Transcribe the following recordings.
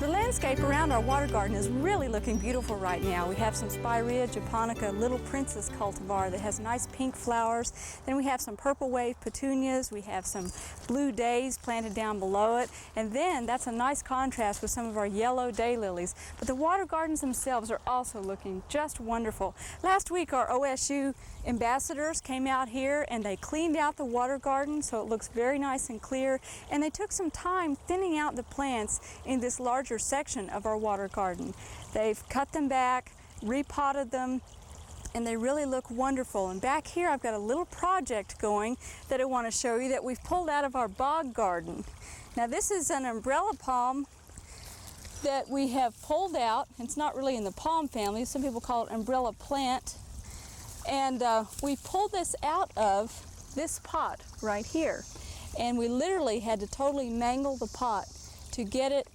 The landscape around our water garden is really looking beautiful right now. We have some Spirea japonica Little Princess cultivar that has nice pink flowers. Then we have some purple wave petunias. We have some blue days planted down below it. And then that's a nice contrast with some of our yellow daylilies. But the water gardens themselves are also looking just wonderful. Last week our OSU ambassadors came out here and they cleaned out the water garden so it looks very nice and clear. And they took some time thinning out the plants in this larger section of our water garden. They've cut them back, repotted them, and they really look wonderful. And back here I've got a little project going that I want to show you that we've pulled out of our bog garden. Now this is an umbrella palm that we have pulled out. It's not really in the palm family. Some people call it umbrella plant. And we pulled this out of this pot right here. And we literally had to totally mangle the pot to get it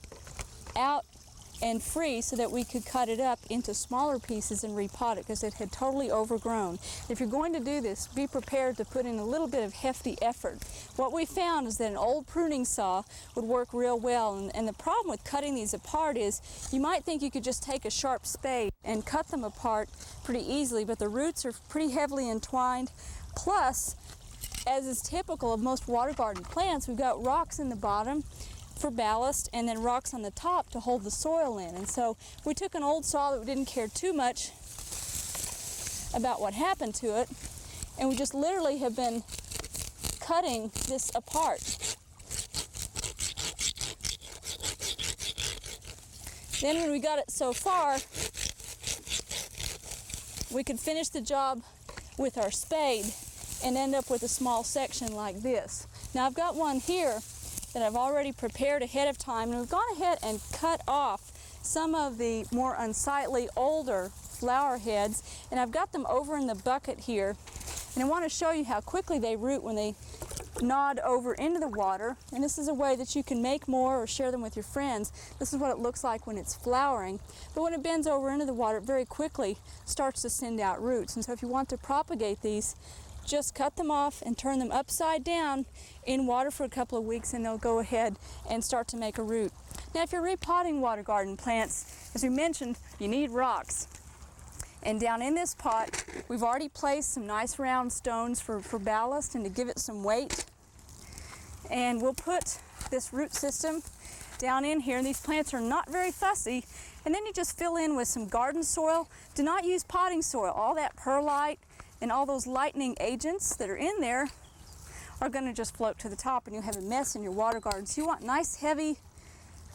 out and free so that we could cut it up into smaller pieces and repot it because it had totally overgrown. If you're going to do this, be prepared to put in a little bit of hefty effort. What we found is that an old pruning saw would work real well, and the problem with cutting these apart is you might think you could just take a sharp spade and cut them apart pretty easily, but the roots are pretty heavily entwined. Plus, as is typical of most water garden plants, we've got rocks in the bottom for ballast and then rocks on the top to hold the soil in. And so we took an old saw that we didn't care too much about what happened to it, and we just literally have been cutting this apart. Then when we got it so far, we could finish the job with our spade and end up with a small section like this. Now I've got one here that I've already prepared ahead of time, and we've gone ahead and cut off some of the more unsightly older flower heads, and I've got them over in the bucket here, and I want to show you how quickly they root when they nod over into the water. And this is a way that you can make more or share them with your friends. This is what it looks like when it's flowering, but when it bends over into the water, it very quickly starts to send out roots. And so if you want to propagate these, just cut them off and turn them upside down in water for a couple of weeks, and they'll go ahead and start to make a root. Now if you're repotting water garden plants, as we mentioned, you need rocks. And down in this pot, we've already placed some nice round stones for ballast and to give it some weight. And we'll put this root system down in here, and these plants are not very fussy. And then you just fill in with some garden soil. Do not use potting soil. All that perlite and all those lightening agents that are in there are going to just float to the top, and you'll have a mess in your water garden. So you want nice heavy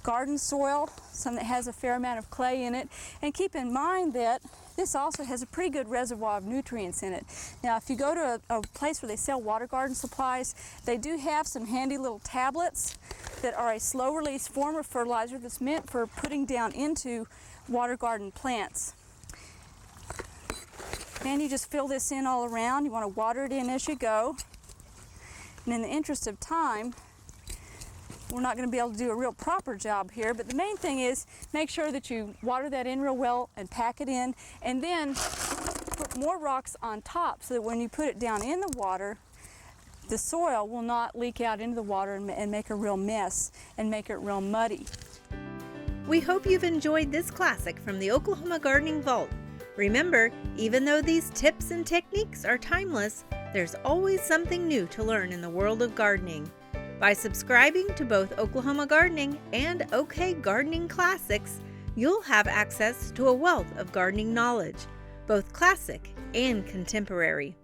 garden soil, some that has a fair amount of clay in it. And keep in mind that this also has a pretty good reservoir of nutrients in it. Now if you go to a place where they sell water garden supplies, they do have some handy little tablets that are a slow release form of fertilizer that's meant for putting down into water garden plants. And you just fill this in all around. You want to water it in as you go. And in the interest of time, we're not going to be able to do a real proper job here, but the main thing is make sure that you water that in real well and pack it in, and then put more rocks on top so that when you put it down in the water, the soil will not leak out into the water and make a real mess and make it real muddy. We hope you've enjoyed this classic from the Oklahoma Gardening Vault. Remember, even though these tips and techniques are timeless, there's always something new to learn in the world of gardening. By subscribing to both Oklahoma Gardening and OK Gardening Classics, you'll have access to a wealth of gardening knowledge, both classic and contemporary.